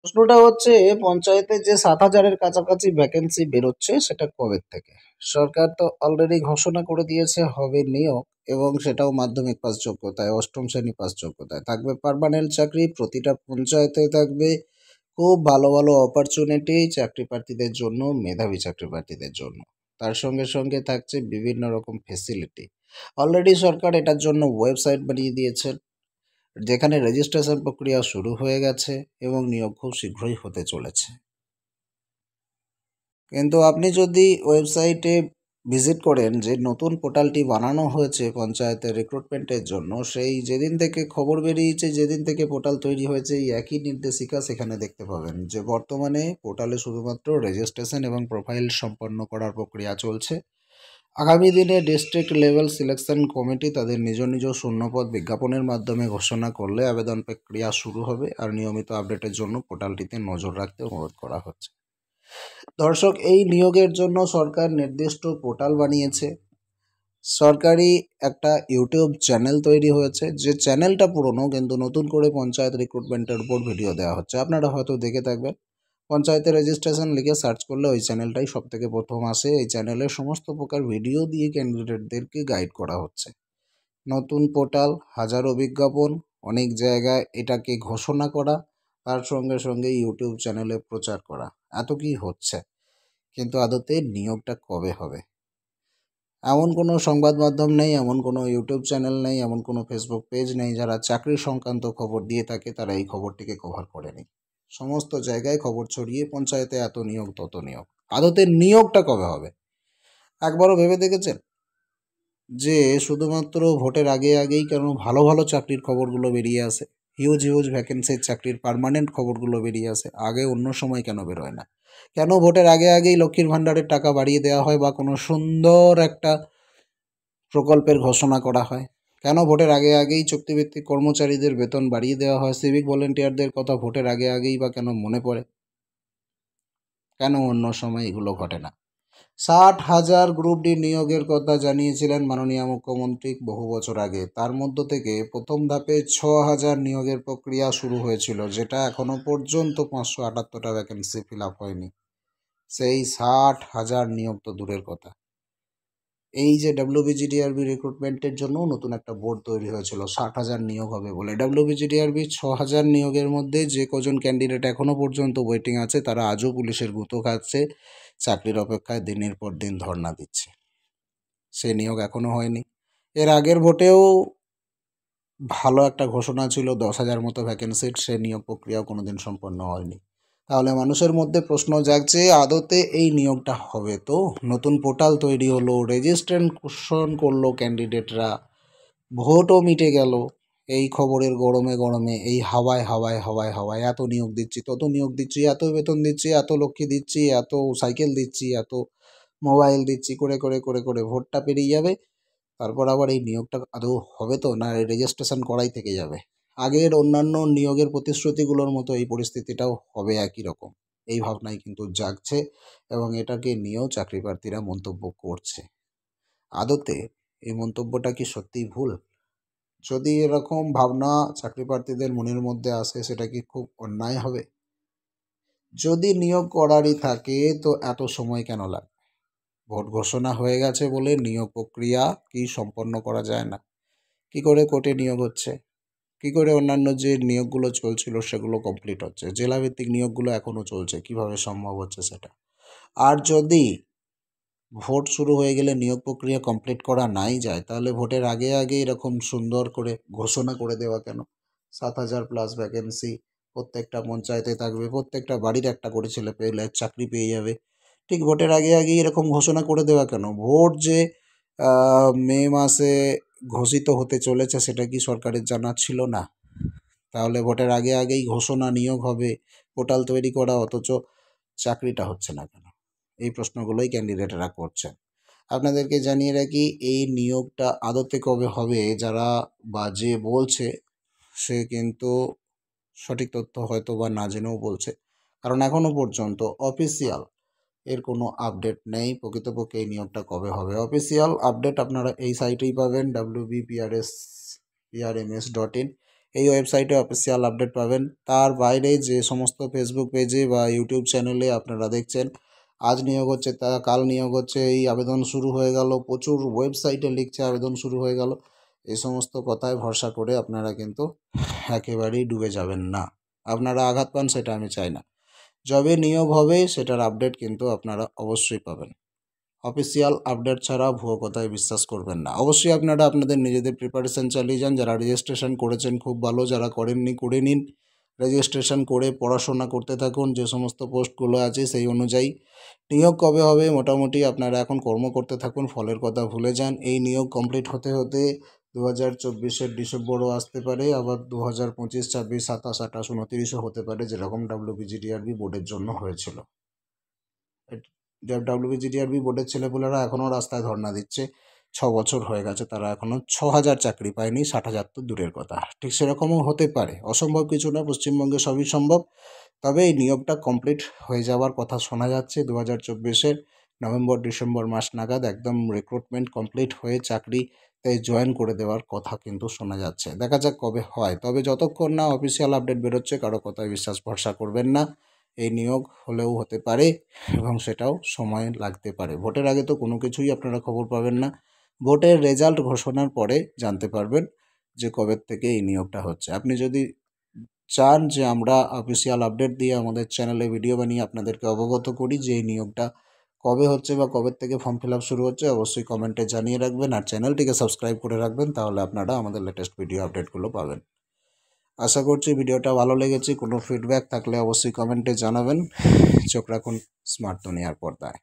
প্রশ্নটা হচ্ছে পঞ্চায়েতে যে ৭,০০০-এর কাছাকাছি ভ্যাকেন্সি বেরোচ্ছে সেটা কবে থেকে? সরকার তো অলরেডি ঘোষণা করে দিয়েছে হবে নিয়োগ এবং সেটাও মাধ্যমিক পাস যোগ্যতায়, অষ্টম শ্রেণী পাস যোগ্যতায়। থাকবে পার্মানেন্ট চাকরি, প্রতিটা পঞ্চায়েতে থাকবে খুব ভালো ভালো অপরচুনিটি চাকরি প্রার্থীদের জন্য, মেধাবী চাকরি প্রার্থীদের জন্য। তার সঙ্গে সঙ্গে থাকছে বিভিন্ন রকম ফেসিলিটি। অলরেডি সরকার এটার জন্য ওয়েবসাইট বানিয়ে দিয়েছেন, যেখানে রেজিস্ট্রেশন প্রক্রিয়া শুরু হয়ে গেছে এবং নিয়োগ খুব শীঘ্রই হতে চলেছে। কিন্তু আপনি যদি ওয়েবসাইটে ভিজিট করেন, যে নতুন পোর্টালটি বানানো হয়েছে পঞ্চায়েতের রিক্রুটমেন্টের জন্য, সেই যেদিন থেকে খবর বেরিয়েছে, যেদিন থেকে পোর্টাল তৈরি হয়েছে, এই একই নির্দেশিকা সেখানে দেখতে পাবেন যে বর্তমানে পোর্টালে শুধুমাত্র রেজিস্ট্রেশন এবং প্রোফাইল সম্পন্ন করার প্রক্রিয়া চলছে। আগামী দিনে ডিস্ট্রিক্ট লেভেল সিলেকশন কমিটি তাদের নিজ নিজ শূন্যপদ বিজ্ঞাপনের মাধ্যমে ঘোষণা করলে আবেদন প্রক্রিয়া শুরু হবে, আর নিয়মিত আপডেটের জন্য পোর্টালটিতে নজর রাখতে অনুরোধ করা হচ্ছে। দর্শক, এই নিয়োগের জন্য সরকার নির্দিষ্ট পোর্টাল বানিয়েছে। সরকারি একটা ইউটিউব চ্যানেল তৈরি হয়েছে, যে চ্যানেলটা পুরনো, কিন্তু নতুন করে পঞ্চায়েত রিক্রুটমেন্টের উপর ভিডিও দেওয়া হচ্ছে। আপনারা হয়তো দেখে থাকবেন, পঞ্চায়েতে রেজিস্ট্রেশন লিখে সার্চ করলে ওই চ্যানেলটাই সব থেকে প্রথম আসে। এই চ্যানেলে সমস্ত প্রকার ভিডিও দিয়ে ক্যান্ডিডেটদেরকে গাইড করা হচ্ছে। নতুন পোর্টাল, হাজারো বিজ্ঞাপন, অনেক জায়গায় এটাকে ঘোষণা করা, তার সঙ্গে সঙ্গে ইউটিউব চ্যানেলে প্রচার করা, এত কি হচ্ছে, কিন্তু আদতে নিয়োগটা কবে হবে? এমন কোনো সংবাদ মাধ্যম নেই, এমন কোনো ইউটিউব চ্যানেল নেই, এমন কোনো ফেসবুক পেজ নেই যারা চাকরি সংক্রান্ত খবর দিয়ে থাকে তারা এই খবরটিকে কভার করেনি। সমস্ত জায়গায় খবর ছড়িয়ে পঞ্চায়েতে এত নিয়োগ তত নিয়োগ। আদতে নিয়োগটা কবে হবে একবারও ভেবে দেখেছেন? যে শুধুমাত্র ভোটের আগে আগেই কেন ভালো ভালো চাকরির খবরগুলো বেরিয়ে আসে, হিউজ হিউজ ভ্যাকেন্সির চাকরির পার্মানেন্ট খবরগুলো বেরিয়ে আসে, আগে অন্য সময় কেন বেরোয় না? কেন ভোটের আগে আগেই লক্ষ্মীর ভাণ্ডারের টাকা বাড়িয়ে দেওয়া হয় বা কোনো সুন্দর একটা প্রকল্পের ঘোষণা করা হয়? কেন ভোটের আগে আগেই চুক্তিভিত্তিক কর্মচারীদের বেতন বাড়িয়ে দেওয়া হয়? সিভিক ভলেন্টিয়ারদের কথা ভোটের আগে আগেই বা কেন মনে পড়ে? কেন অন্য সময় এগুলো ঘটে না? 60,000 গ্রুপ ডি নিয়োগের কথা জানিয়েছিলেন মাননীয় মুখ্যমন্ত্রী বহু বছর আগে। তার মধ্য থেকে প্রথম ধাপে 6,000 নিয়োগের প্রক্রিয়া শুরু হয়েছিল, যেটা এখনো পর্যন্ত 578টা ভ্যাকেন্সি ফিল আপ হয়নি। সেই 60,000 নিয়োগ তো দূরের কথা, এই যে ডাব্লিউবিজিডিআরবি রিক্রুটমেন্টের জন্য নতুন একটা বোর্ড তৈরি হয়েছিল 60,000 নিয়োগ হবে বলে। ডাব্লিউবিজিডিআরবি 6,000 নিয়োগের মধ্যে যে কজন ক্যান্ডিডেট এখনো পর্যন্ত ওয়েটিং আছে, তারা আজও পুলিশের গুঁতো খাচ্ছে, চাকরির অপেক্ষায় দিনের পর দিন ধর্ণা দিচ্ছে। সে নিয়োগ এখনো হয়নি। এর আগের ভোটেও ভালো একটা ঘোষণা ছিল 10,000 মতো ভ্যাকেন্সির, সে নিয়োগ প্রক্রিয়াও কোনোদিন সম্পন্ন হয়নি। তাহলে মানুষের মধ্যে প্রশ্ন জাগছে, আদতে এই নিয়োগটা হবে তো? নতুন পোর্টাল তৈরি হলো, রেজিস্ট্রেশন করলো ক্যান্ডিডেটরা, ভোটও মিটে গেল, এই খবরের গরমে গরমে, এই হাওয়ায় হাওয়ায় হাওয়ায় হাওয়ায় এত নিয়োগ দিচ্ছি, তত নিয়োগ দিচ্ছি, এত বেতন দিচ্ছি, এত লক্ষ্মী দিচ্ছি, এত সাইকেল দিচ্ছি, এত মোবাইল দিচ্ছি, করে করে করে করে ভোটটা পেরিয়ে যাবে। তারপর আবার এই নিয়োগটা আদৌ হবে তো, না রেজিস্ট্রেশন করাই থেকে যাবে? আগের অন্যান্য নিয়োগের প্রতিশ্রুতিগুলোর মতো এই পরিস্থিতিটাও হবে একই রকম, এই ভাবনাই কিন্তু জাগছে এবং এটাকে নিয়েও চাকরি প্রার্থীরা মন্তব্য করছে। আদতে এই মন্তব্যটা কি সত্যিই ভুল? যদি এরকম ভাবনা চাকরি প্রার্থীদের মনের মধ্যে আসে, সেটা কি খুব অন্যায় হবে? যদি নিয়োগ করারই থাকে তো এত সময় কেন লাগে? ভোট ঘোষণা হয়ে গেছে বলে নিয়োগ প্রক্রিয়া কি সম্পন্ন করা যায় না? কি করে কোর্টে নিয়োগ হচ্ছে? কি করে অন্যান্য যে নিয়োগগুলো চলছিল সেগুলো কমপ্লিট হচ্ছে? জেলাভিত্তিক নিয়োগগুলো এখনও চলছে, কিভাবে সম্ভব হচ্ছে সেটা? আর যদি ভোট শুরু হয়ে গেলে নিয়োগ প্রক্রিয়া কমপ্লিট করা নাই যায়, তাহলে ভোটের আগে আগে এরকম সুন্দর করে ঘোষণা করে দেওয়া কেন? 7,000 প্লাস ভ্যাকেন্সি প্রত্যেকটা পঞ্চায়েতে থাকবে, প্রত্যেকটা বাড়ির একটা করে ছেলে পেলে চাকরি পেয়ে যাবে, ঠিক ভোটের আগে আগেই এরকম ঘোষণা করে দেওয়া কেন? ভোট যে মে মাসে ঘোষিত হতে চলেছে সেটা কি সরকারের জানা ছিল না? তাহলে ভোটের আগে আগেই ঘোষণা, নিয়োগ হবে, পোর্টাল তৈরি করা, অথচ চাকরিটা হচ্ছে না কেন? এই প্রশ্নগুলোই ক্যান্ডিডেটরা করছেন। আপনাদেরকে জানিয়ে রাখি, এই নিয়োগটা আদতে কবে হবে যারা বা যে বলছে, সে কিন্তু সঠিক তথ্য হয়তো বা না জেনেও বলছে, কারণ এখনও পর্যন্ত অফিসিয়াল এর কোনো আপডেট নেই। প্রকৃতপক্ষে এই নিয়োগটা কবে হবে, অফিসিয়াল আপডেট আপনারা এই সাইটেই পাবেন, wbprms.in। এই ওয়েবসাইটে অফিসিয়াল আপডেট পাবেন। তার বাইরে যে সমস্ত ফেসবুক পেজে বা ইউটিউব চ্যানেলে আপনারা দেখছেন আজ নিয়োগ হচ্ছে, তা কাল নিয়োগ হচ্ছে, এই আবেদন শুরু হয়ে গেল, প্রচুর ওয়েবসাইটে লিখছে আবেদন শুরু হয়ে গেল, এই সমস্ত কথায় ভরসা করে আপনারা কিন্তু একেবারেই ডুবে যাবেন না। আপনারা আঘাত পান সেটা আমি চাই না। যবে নিয়োগ হবে সেটার আপডেট কিন্তু আপনারা অবশ্যই পাবেন। অফিসিয়াল আপডেট ছাড়া ভুয়ো কথায় বিশ্বাস করবেন না। অবশ্যই আপনারা আপনাদের নিজেদের প্রিপারেশান চালিয়ে যান। যারা রেজিস্ট্রেশন করেছেন খুব ভালো, যারা করেননি করে নিন। রেজিস্ট্রেশন করে পড়াশোনা করতে থাকুন, যে সমস্ত পোস্টগুলো আছে সেই অনুযায়ী। নিয়োগ কবে হবে মোটামুটি আপনারা এখন কর্ম করতে থাকুন, ফলের কথা ভুলে যান। এই নিয়োগ কমপ্লিট হতে হতে 2024-এর ডিসেম্বরও আসতে পারে, আবার 2025, 26, 27, 28, 29ও হতে পারে, যেরকম WPGTRB বোর্ডের জন্য হয়েছিল। WPGTRB বোর্ডের ছেলেপুলেরা এখনও রাস্তায় ধর্ণা দিচ্ছে। 6 বছর হয়ে গেছে, তারা এখনও 6,000 চাকরি পায়নি, 60,000 তো দূরের কথা। ঠিক সেরকমও হতে পারে, অসম্ভব কিছু না, পশ্চিমবঙ্গে সবই সম্ভব। তবে এই নিয়োগটা কমপ্লিট হয়ে যাওয়ার কথা শোনা যাচ্ছে 2024-এর নভেম্বর ডিসেম্বর মাস নাগাদ একদম রিক্রুটমেন্ট কমপ্লিট হয়ে চাকরিতে জয়েন করে দেওয়ার কথা কিন্তু শোনা যাচ্ছে। দেখা যাক কবে হয়। তবে যতক্ষণ না অফিসিয়াল আপডেট বেরোচ্ছে কারো কথায় বিশ্বাস ভরসা করবেন না। এই নিয়োগ হলেও হতে পারে এবং সেটাও সময় লাগতে পারে। ভোটের আগে তো কোনো কিছুই আপনারা খবর পাবেন না। ভোটের রেজাল্ট ঘোষণার পরে জানতে পারবেন যে কবে থেকে এই নিয়োগটা হচ্ছে। আপনি যদি চান যে আমরা অফিসিয়াল আপডেট দিয়ে আমাদের চ্যানেলে ভিডিও বানিয়ে আপনাদেরকে অবগত করি যে এই নিয়োগটা কবে হচ্ছে বা কবে থেকে ফর্ম ফিল আপ শুরু হচ্ছে, অবশ্যই কমেন্টে জানিয়ে রাখবেন আর চ্যানেলটিকে সাবস্ক্রাইব করে রাখবেন, তাহলে আপনারা আমাদের লেটেস্ট ভিডিও আপডেটগুলো পাবেন। আশা করছি ভিডিওটা ভালো লেগেছে। কোনো ফিডব্যাক থাকলে অবশ্যই কমেন্টে জানাবেন। চোখ রাখুন স্মার্ট দুনিয়ার পর্দায়।